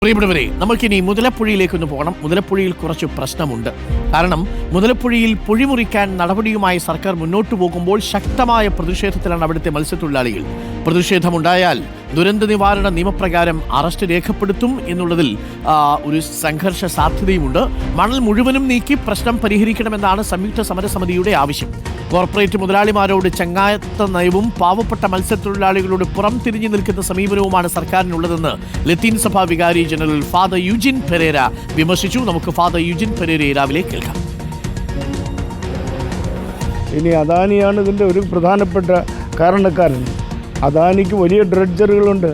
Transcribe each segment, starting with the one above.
പ്രിയപ്പെട്ടവരെ, നമുക്കിനി മുതലപ്പുഴയിലേക്കൊന്ന് പോകണം. മുതലപ്പുഴയിൽ കുറച്ച് പ്രശ്നമുണ്ട്. കാരണം മുതലപ്പുഴയിൽ പൊഴിമുറിക്കാൻ നടപടിയുമായി സർക്കാർ മുന്നോട്ടു പോകുമ്പോൾ ശക്തമായ പ്രതിഷേധത്തിലാണ് അവിടുത്തെ മത്സ്യത്തൊഴിലാളികൾ. പ്രതിഷേധമുണ്ടായാൽ ദുരന്ത നിവാരണ നിയമപ്രകാരം അറസ്റ്റ് രേഖപ്പെടുത്തും എന്നുള്ളതിൽ ഒരു സംഘർഷ സാധ്യതയുമുണ്ട്. മണൽ മുഴുവനും നീക്കി പ്രശ്നം പരിഹരിക്കണമെന്നാണ് സംയുക്ത സമരസമിതിയുടെ ആവശ്യം. കോർപ്പറേറ്റ് മുതലാളിമാരോട് ചങ്ങാത്ത നയവും പാവപ്പെട്ട മത്സ്യത്തൊഴിലാളികളോട് പുറം തിരിഞ്ഞു നിൽക്കുന്ന സമീപനവുമാണ് സർക്കാരിനുള്ളതെന്ന് ലത്തീൻ സഭാ വികാരി ജനറൽ ഫാദർ യുജിൻ പെരേര വിമർശിച്ചു. നമുക്ക് ഫാദർ യുജിൻ പെരേരയെ രാവിലെ കേൾക്കാം. ഇനി അദാനിയാണ് ഇതിൻ്റെ ഒരു പ്രധാനപ്പെട്ട കാരണക്കാരൻ. അദാനിക്ക് വലിയ ഡ്രഡ്ജറുകളുണ്ട്.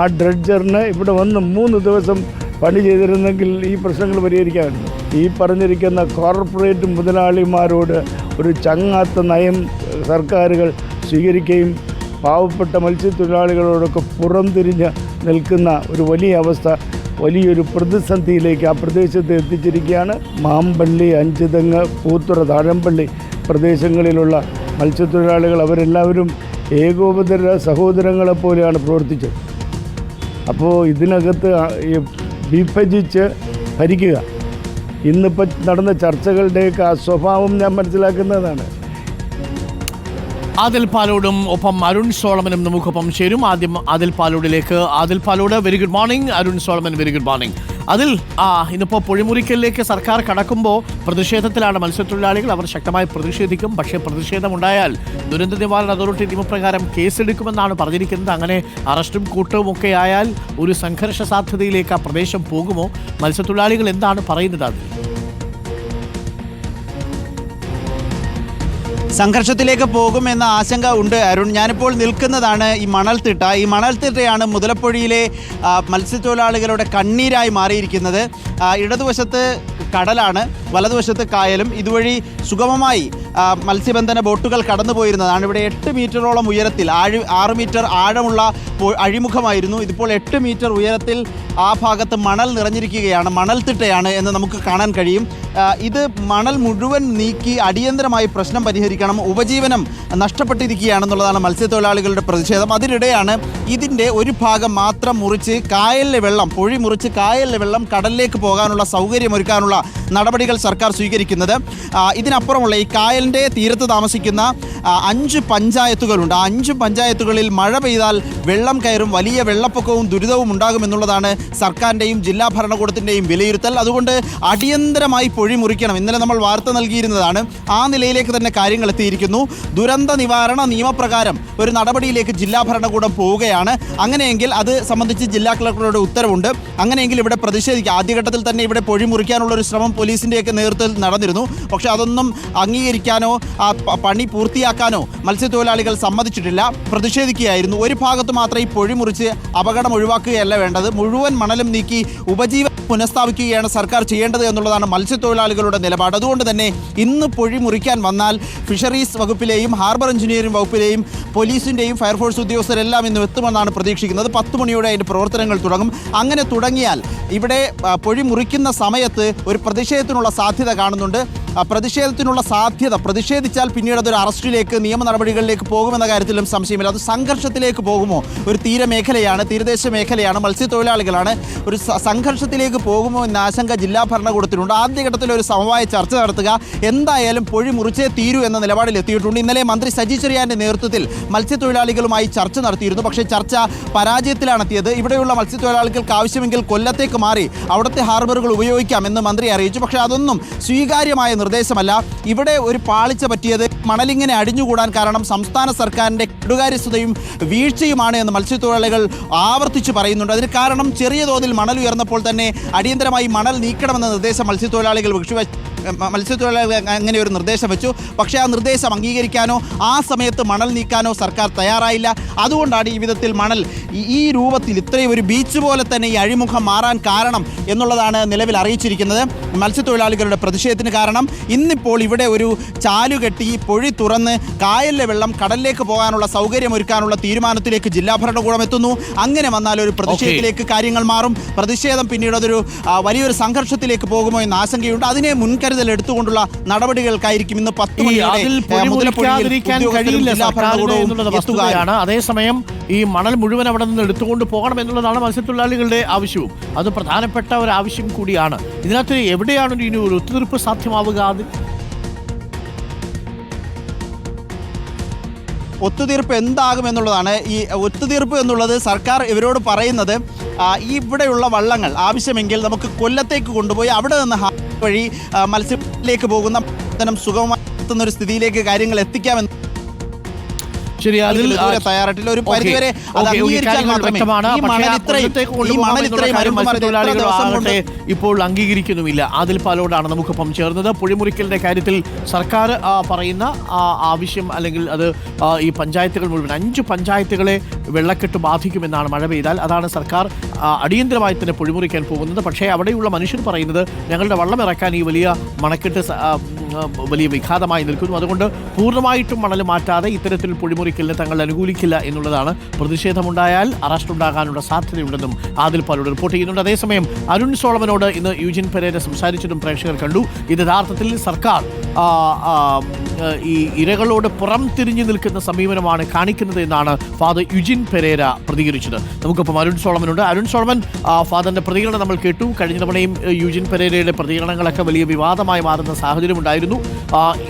ആ ഡ്രഡ്ജറിന് ഇവിടെ വന്ന് 3 ദിവസം പണി ചെയ്തിരുന്നെങ്കിൽ ഈ പ്രശ്നങ്ങൾ പരിഹരിക്കാറുണ്ട്. ഈ പറഞ്ഞിരിക്കുന്ന കോർപ്പറേറ്റ് മുതലാളിമാരോട് ഒരു ചങ്ങാത്ത നയം സർക്കാരുകൾ സ്വീകരിക്കുകയും പാവപ്പെട്ട മത്സ്യത്തൊഴിലാളികളോടൊക്കെ പുറംതിരിഞ്ഞ് നിൽക്കുന്ന ഒരു വലിയ അവസ്ഥ വലിയൊരു പ്രതിസന്ധിയിലേക്ക് ആ പ്രദേശത്ത് എത്തിച്ചിരിക്കുകയാണ്. മാമ്പള്ളി, അഞ്ചുതെങ്ങ്, പൂത്തുറ, താഴമ്പള്ളി പ്രദേശങ്ങളിലുള്ള മത്സ്യത്തൊഴിലാളികൾ അവരെല്ലാവരും ഏകോപതര സഹോദരങ്ങളെപ്പോലെയാണ് പ്രവർത്തിച്ചത്. അപ്പോൾ ഇതിനകത്ത് വിഭജിച്ച് ഭരിക്കുക, ഇന്നിപ്പോൾ നടന്ന ചർച്ചകളുടെയൊക്കെ ആ സ്വഭാവം ഞാൻ മനസ്സിലാക്കുന്നതാണ്. ആദിൽ പാലോടും ഒപ്പം അരുൺ സോളമനും നമുക്കൊപ്പം ചേരും. ആദ്യം ആദിൽ പാലോടിലേക്ക്. Adil Palode, very good morning. Arun Solomon, very good morning. അതിൽ ഇന്നിപ്പോൾ പൊഴിമുറിക്കലിലേക്ക് സർക്കാർ കടക്കുമ്പോൾ പ്രതിഷേധത്തിലാണ് മത്സ്യത്തൊഴിലാളികൾ. അവർ ശക്തമായി പ്രതിഷേധിക്കും. പക്ഷേ പ്രതിഷേധമുണ്ടായാൽ ദുരന്ത നിവാരണ അതോറിറ്റി നിയമപ്രകാരം കേസെടുക്കുമെന്നാണ് പറഞ്ഞിരിക്കുന്നത്. അങ്ങനെ അറസ്റ്റും കൂട്ടവും ഒക്കെ ആയാൽ ഒരു സംഘർഷ സാധ്യതയിലേക്ക് ആ പ്രദേശം പോകുമോ? മത്സ്യത്തൊഴിലാളികൾ എന്താണ് പറയുന്നത്? അതിൽ സംഘർഷത്തിലേക്ക് പോകുമെന്ന ആശങ്ക ഉണ്ട് അരുൺ. ഞാനിപ്പോൾ നിൽക്കുന്നതാണ് ഈ മണൽത്തിട്ട. ഈ മണൽത്തിട്ടയാണ് മുതലപ്പുഴയിലെ മത്സ്യത്തൊഴിലാളികളുടെ കണ്ണീരായി മാറിയിരിക്കുന്നത്. ഇടതുവശത്ത് കടലാണ്, വലതുവശത്ത് കായലും. ഇതുവഴി സുഗമമായി മത്സ്യബന്ധന ബോട്ടുകൾ കടന്നു പോയിരുന്നതാണ്. ഇവിടെ 8 മീറ്ററോളം ഉയരത്തിൽ 6 മീറ്റർ ആഴമുള്ള അഴിമുഖമായിരുന്നു. ഇതിപ്പോൾ 8 മീറ്റർ ഉയരത്തിൽ ആ ഭാഗത്ത് മണൽ നിറഞ്ഞിരിക്കുകയാണ്. മണൽത്തിട്ടയാണ് എന്ന് നമുക്ക് കാണാൻ കഴിയും. ഇത് മണൽ മുഴുവൻ നീക്കി അടിയന്തരമായി പ്രശ്നം പരിഹരിക്കണം. ഉപജീവനം നഷ്ടപ്പെട്ടിരിക്കുകയാണെന്നുള്ളതാണ് മത്സ്യത്തൊഴിലാളികളുടെ പ്രതിഷേധം. അതിനിടെയാണ് ഇതിൻ്റെ ഒരു ഭാഗം മാത്രം മുറിച്ച് കായലിലെ വെള്ളം, പൊഴി മുറിച്ച് കായലിലെ വെള്ളം കടലിലേക്ക് പോകാനുള്ള സൗകര്യമൊരുക്കാനുള്ള നടപടികൾ സർക്കാർ സ്വീകരിക്കുന്നത്. ഇതിനപ്പുറമുള്ള ഈ കായലിൻ്റെ തീരത്ത് താമസിക്കുന്ന 5 പഞ്ചായത്തുകളുണ്ട്. ആ 5 പഞ്ചായത്തുകളിൽ മഴ പെയ്താൽ വെള്ളം കയറും, വലിയ വെള്ളപ്പൊക്കവും ദുരിതവും ഉണ്ടാകുമെന്നുള്ളതാണ് സർക്കാരിൻ്റെയും ജില്ലാ ഭരണകൂടത്തിൻ്റെയും വിലയിരുത്തൽ. അതുകൊണ്ട് അടിയന്തരമായി പൊഴി മുറിക്കണം. ഇന്നലെ നമ്മൾ വാർത്ത നൽകിയിരുന്നതാണ്. ആ നിലയിലേക്ക് തന്നെ കാര്യങ്ങൾ എത്തിയിരിക്കുന്നു. ദുരന്ത നിവാരണ നിയമപ്രകാരം ഒരു നടപടിയിലേക്ക് ജില്ലാ ഭരണകൂടം പോവുകയാണ്. അങ്ങനെയെങ്കിൽ അത് സംബന്ധിച്ച് ജില്ലാ കളക്ടറുടെ ഉത്തരവുണ്ട്. അങ്ങനെയെങ്കിൽ ഇവിടെ പ്രതിഷേധിക്കുക. ആദ്യഘട്ടത്തിൽ തന്നെ ഇവിടെ പൊഴി മുറിക്കാനുള്ളൊരു ശ്രമം പോലീസിൻ്റെയൊക്കെ നേതൃത്വത്തിൽ നടന്നിരുന്നു. പക്ഷേ അതൊന്നും അംഗീകരിക്കാനോ ആ പണി പൂർത്തിയാക്കാനോ മത്സ്യത്തൊഴിലാളികൾ സമ്മതിച്ചിട്ടില്ല, പ്രതിഷേധിക്കുകയായിരുന്നു. ഒരു ഭാഗത്ത് മാത്രം ഈ പൊഴി മുറിച്ച് അപകടം ഒഴിവാക്കുകയല്ല വേണ്ടത്, മുഴുവൻ മണലും നീക്കി ഉപജീവനം പുനഃസ്ഥാപിക്കുകയാണ് സർക്കാർ ചെയ്യേണ്ടത് എന്നുള്ളതാണ് മത്സ്യത്തൊഴിലാളികളുടെ നിലപാട്. അതുകൊണ്ട് തന്നെ ഇന്ന് പൊഴി മുറിക്കാൻ വന്നാൽ ഫിഷറീസ് വകുപ്പിലെയും ഹാർബർ എഞ്ചിനീയറിംഗ് വകുപ്പിലെയും പോലീസിൻ്റെയും ഫയർഫോഴ്സ് ഉദ്യോഗസ്ഥരെല്ലാം ഇന്ന് എത്തുമെന്നാണ് പ്രതീക്ഷിക്കുന്നത്. 10 മണിയോടെ അതിൻ്റെ പ്രവർത്തനങ്ങൾ തുടങ്ങും. അങ്ങനെ തുടങ്ങിയാൽ ഇവിടെ പൊഴി മുറിക്കുന്ന സമയത്ത് ഒരു പ്രതിഷേധത്തിനുള്ള സാധ്യത കാണുന്നുണ്ട്. പ്രതിഷേധിച്ചാൽ പിന്നീട് അതൊരു അറസ്റ്റിലേക്ക്, നിയമ നടപടികളിലേക്ക് പോകുമെന്ന കാര്യത്തിലും സംശയമില്ല. അത് സംഘർഷത്തിലേക്ക് പോകുമോ? ഒരു തീരമേഖലയാണ്, തീരദേശ മേഖലയാണ്, മത്സ്യത്തൊഴിലാളികളാണ്. ഒരു സംഘർഷത്തിലേക്ക് പോകുമോ എന്ന ആശങ്ക ജില്ലാ ഭരണകൂടത്തിനുണ്ട്. ആദ്യഘട്ടത്തിൽ ഒരു സമവായ ചർച്ച നടത്തുക, എന്തായാലും പൊഴി മുറിച്ചേ തീരൂ എന്ന നിലപാടിൽ എത്തിയിട്ടുണ്ട്. ഇന്നലെ മന്ത്രി സജി ചെറിയാൻ്റെ നേതൃത്വത്തിൽ മത്സ്യത്തൊഴിലാളികളുമായി ചർച്ച നടത്തിയിരുന്നു. പക്ഷേ ചർച്ച പരാജയത്തിലാണെത്തിയത്. ഇവിടെയുള്ള മത്സ്യത്തൊഴിലാളികൾക്ക് ആവശ്യമെങ്കിൽ കൊല്ലത്തേക്ക് മാറി അവിടുത്തെ ഹാർബറുകൾ ഉപയോഗിക്കാമെന്ന് മന്ത്രി അറിയിച്ചു. പക്ഷേ അതൊന്നും സ്വീകാര്യമായ നിർദ്ദേശമല്ല. ഇവിടെ ഒരു പാളിച്ച പറ്റിയത് മണലിങ്ങനെ അടിഞ്ഞുകൂടാൻ കാരണം സംസ്ഥാന സർക്കാരിൻ്റെ കെടുകാര്യസ്ഥതയും വീഴ്ചയുമാണ് എന്ന് മത്സ്യത്തൊഴിലാളികൾ ആവർത്തിച്ച് പറയുന്നുണ്ട്. അതിന് കാരണം ചെറിയ തോതിൽ മണൽ ഉയർന്നപ്പോൾ തന്നെ അടിയന്തരമായി മണൽ നീക്കണമെന്ന നിർദ്ദേശം മത്സ്യത്തൊഴിലാളികൾ അങ്ങനെ ഒരു നിർദ്ദേശം വെച്ചു. പക്ഷേ ആ നിർദ്ദേശം അംഗീകരിക്കാനോ ആ സമയത്ത് മണൽ നീക്കാനോ സർക്കാർ തയ്യാറായില്ല. അതുകൊണ്ടാണ് ഈ വിധത്തിൽ മണൽ ഈ രൂപത്തിൽ ഇത്രയും ഒരു ബീച്ച് പോലെ തന്നെ ഈ അഴിമുഖം മാറാൻ കാരണം എന്നുള്ളതാണ് നിലവിൽ അറിയിച്ചിരിക്കുന്നത്. മത്സ്യത്തൊഴിലാളികളുടെ പ്രതിഷേധത്തിന് കാരണം ഇന്നിപ്പോൾ ഇവിടെ ഒരു ചാലുകെട്ടി മൊഴി തുറന്ന് കായലിലെ വെള്ളം കടലിലേക്ക് പോകാനുള്ള സൗകര്യം ഒരുക്കാനുള്ള തീരുമാനത്തിലേക്ക് ജില്ലാ ഭരണകൂടം എത്തുന്നു. അങ്ങനെ വന്നാൽ ഒരു പ്രതിഷേധത്തിലേക്ക് കാര്യങ്ങൾ മാറും. പ്രതിഷേധം പിന്നീട് അതൊരു വലിയൊരു സംഘർഷത്തിലേക്ക് പോകുമോ എന്ന ആശങ്കയുണ്ട്. അതിനെ മുൻകരുതൽ എടുത്തുകൊണ്ടുള്ള നടപടികൾക്കായിരിക്കും ഇന്ന് 10 മണിയാണ്. അതേസമയം ഈ മണൽ മുഴുവൻ അവിടെ നിന്ന് എടുത്തുകൊണ്ട് പോകണം എന്നുള്ളതാണ് മത്സ്യത്തൊഴിലാളികളുടെ ആവശ്യവും. അത് പ്രധാനപ്പെട്ട ഒരു ആവശ്യം കൂടിയാണ്. ഇതിനകത്ത് എവിടെയാണ് ഇനി ഒരു ഒത്തുതീർപ്പ് സാധ്യമാവുക? ഒത്തുതീർപ്പ് എന്താകുമെന്നുള്ളതാണ്. ഈ ഒത്തുതീർപ്പ് എന്നുള്ളത് സർക്കാർ ഇവരോട് പറയുന്നത് ഇവിടെയുള്ള വള്ളങ്ങൾ ആവശ്യമെങ്കിൽ നമുക്ക് കൊല്ലത്തേക്ക് കൊണ്ടുപോയി അവിടെ നിന്ന് വഴി മത്സ്യത്തിലേക്ക് പോകുന്ന സുഗമമായി എത്തുന്ന ഒരു സ്ഥിതിയിലേക്ക് കാര്യങ്ങൾ എത്തിക്കാമെന്ന് ശരി, അതിൽ തയ്യാറായിട്ടില്ല. ഒരു പരിധിവരെ ഇപ്പോൾ അംഗീകരിക്കുന്നുമില്ല. ആദിൽ പാലോടാണ് നമുക്കൊപ്പം ചേർന്നത്. പൊഴിമുറിക്കലിന്റെ കാര്യത്തിൽ സർക്കാർ പറയുന്ന ആവശ്യം, അല്ലെങ്കിൽ അത് ഈ പഞ്ചായത്തുകൾ മുഴുവൻ 5 പഞ്ചായത്തുകളെ വെള്ളക്കെട്ട് ബാധിക്കുമെന്നാണ് മഴ പെയ്താൽ. അതാണ് സർക്കാർ അടിയന്തരമായി തന്നെ പൊഴിമുറിക്കാൻ പോകുന്നത്. പക്ഷേ അവിടെയുള്ള മനുഷ്യർ പറയുന്നത് ഞങ്ങളുടെ വള്ളം ഇറക്കാൻ ഈ വലിയ മണക്കെട്ട് വലിയ വിഘാതമായി നിൽക്കുന്നു. അതുകൊണ്ട് പൂർണ്ണമായിട്ടും മണൽ മാറ്റാതെ ഇത്തരത്തിൽ പൊഴിമുറിക്കലിനെ തങ്ങൾ അനുകൂലിക്കില്ല എന്നുള്ളതാണ്. പ്രതിഷേധമുണ്ടായാൽ അറസ്റ്റ് ഉണ്ടാകാനുള്ള സാധ്യതയുണ്ടെന്നും ആദിൽ പാലോട് റിപ്പോർട്ട് ചെയ്യുന്നുണ്ട്. അതേസമയം അരുൺ സോളമനോട് ഇന്ന് യൂജിൻ പെരേര സംസാരിച്ചതും പ്രേക്ഷകർ കണ്ടു. ഇത് യഥാർത്ഥത്തിൽ സർക്കാർ ഈ ഇരകളോട് പുറം തിരിഞ്ഞു നിൽക്കുന്ന സമീപനമാണ് കാണിക്കുന്നത് എന്നാണ് ഫാദർ യുജിൻ പെരേര പ്രതികരിച്ചത്. നമുക്കിപ്പം അരുൺ സോളമനുണ്ട്. അരുൺ സോളമൻ, ഫാദറിന്റെ പ്രതികരണം നമ്മൾ കേട്ടു. കഴിഞ്ഞ തവണയും യുജിൻ പെരേരയുടെ പ്രതികരണങ്ങളൊക്കെ വലിയ വിവാദമായി മാറുന്ന സാഹചര്യം ഉണ്ടായിരുന്നു.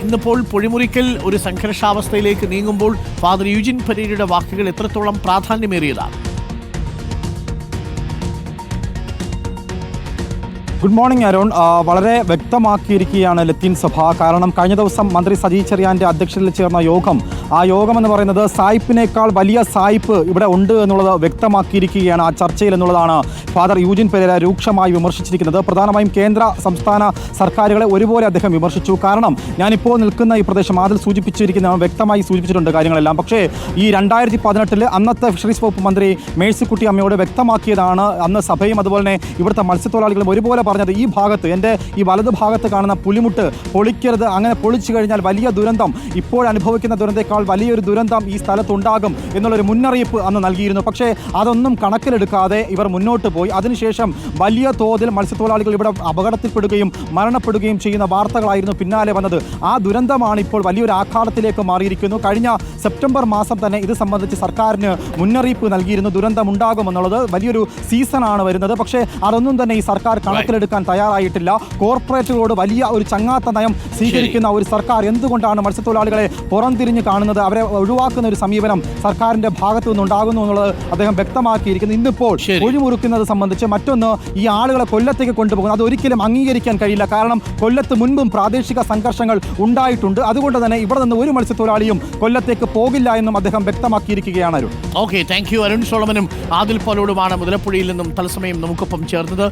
ഇന്നിപ്പോൾ പൊഴിമുറിക്കൽ ഒരു സംഘർഷാവസ്ഥയിലേക്ക് നീങ്ങുമ്പോൾ ഫാദർ യുജിൻ പെരേരയുടെ വാക്കുകൾ എത്രത്തോളം പ്രാധാന്യമേറിയതാണ്? Good morning Arun. വളരെ വ്യക്തമാക്കിയിരിക്കുകയാണ് ലത്തീൻ സഭ. കാരണം കഴിഞ്ഞ ദിവസം മന്ത്രി സജി ചെറിയാൻ്റെ അധ്യക്ഷതയിൽ ചേർന്ന യോഗം, ആ യോഗം എന്ന് പറയുന്നത് സായിപ്പിനേക്കാൾ വലിയ സായിപ്പ് ഇവിടെ ഉണ്ട് എന്നുള്ളത് വ്യക്തമാക്കിയിരിക്കുകയാണ് ആ ചർച്ചയിൽ എന്നുള്ളതാണ് ഫാദർ യൂജിൻ പെരേര രൂക്ഷമായി വിമർശിച്ചിരിക്കുന്നത്. പ്രധാനമായും കേന്ദ്ര സംസ്ഥാന സർക്കാരുകളെ ഒരുപോലെ അദ്ദേഹം വിമർശിച്ചു. കാരണം ഞാനിപ്പോൾ നിൽക്കുന്ന ഈ പ്രദേശം അതിൽ സൂചിപ്പിച്ചിരിക്കുന്നതാണ്, വ്യക്തമായി സൂചിപ്പിച്ചിട്ടുണ്ട് കാര്യങ്ങളെല്ലാം. പക്ഷേ ഈ 2018 അന്നത്തെ ഫിഷറീസ് വകുപ്പ് മന്ത്രി മേഴ്സിക്കുട്ടി അമ്മയോട് വ്യക്തമാക്കിയതാണ് അന്ന് സഭയും അതുപോലെ തന്നെ ഇവിടുത്തെ മത്സ്യത്തൊഴിലാളികളും ഒരുപോലെ പറഞ്ഞത്, ഈ ഭാഗത്ത് എൻ്റെ ഈ വലതു ഭാഗത്ത് കാണുന്ന പുലിമുട്ട് പൊളിക്കരുത്, അങ്ങനെ പൊളിച്ചു കഴിഞ്ഞാൽ വലിയ ദുരന്തം, ഇപ്പോൾ അനുഭവിക്കുന്ന ദുരന്തേക്കാൾ വലിയൊരു ദുരന്തം ഈ സ്ഥലത്തുണ്ടാകും എന്നുള്ളൊരു മുന്നറിയിപ്പ് അന്ന് നൽകിയിരുന്നു. പക്ഷേ അതൊന്നും കണക്കിലെടുക്കാതെ ഇവർ മുന്നോട്ട് പോയി. അതിനുശേഷം വലിയ തോതിൽ മത്സ്യത്തൊഴിലാളികൾ ഇവിടെ അപകടത്തിൽപ്പെടുകയും മരണപ്പെടുകയും ചെയ്യുന്ന വാർത്തകളായിരുന്നു പിന്നാലെ വന്നത്. ആ ദുരന്തമാണ് ഇപ്പോൾ വലിയൊരു ആഘാതത്തിലേക്ക് മാറിയിരിക്കുന്നു. കഴിഞ്ഞ സെപ്റ്റംബർ മാസം തന്നെ ഇത് സംബന്ധിച്ച് സർക്കാരിന് മുന്നറിയിപ്പ് നൽകിയിരുന്നു, ദുരന്തമുണ്ടാകുമെന്നുള്ളത്. വലിയൊരു സീസണാണ് വരുന്നത്. പക്ഷേ അതൊന്നും തന്നെ ഈ സർക്കാർ കണക്കിലെടുക്കാൻ തയ്യാറായിട്ടില്ല. കോർപ്പറേറ്റുകളോട് വലിയ ഒരു ചങ്ങാത്ത നയം സ്വീകരിക്കുന്ന ഒരു സർക്കാർ എന്തുകൊണ്ടാണ് മത്സ്യത്തൊഴിലാളികളെ പുറംതിരിഞ്ഞ് കാണുന്നത്, അവരെ ഒഴിവാക്കുന്ന ഒരു സമീപനം സർക്കാരിന്റെ ഭാഗത്തു നിന്നുണ്ടാകുന്നു എന്നുള്ളത് അദ്ദേഹം വ്യക്തമാക്കിയിരിക്കുന്നു. ഇന്നിപ്പോൾ ഒഴിമുറുക്കുന്നത് സംബന്ധിച്ച് മറ്റൊന്ന്, ഈ ആളുകളെ കൊല്ലത്തേക്ക് കൊണ്ടുപോകുന്നത് അതൊരിക്കലും അംഗീകരിക്കാൻ കഴിയില്ല. കാരണം കൊല്ലത്ത് മുൻപും പ്രാദേശിക സംഘർഷങ്ങൾ ഉണ്ടായിട്ടുണ്ട്. അതുകൊണ്ട് തന്നെ ഇവിടെ നിന്ന് ഒരു മത്സ്യത്തൊഴിലാളിയും കൊല്ലത്തേക്ക് പോകില്ല എന്നും അദ്ദേഹം വ്യക്തമാക്കിയിരിക്കുകയാണ്. Okay, thank you. അരുൺ സോളമനും ആദിൽ പാലോടുമാണ് മുതലപ്പുഴയിൽ നിന്നും തത്സമയം നമുക്കൊപ്പം ചേർന്നത്.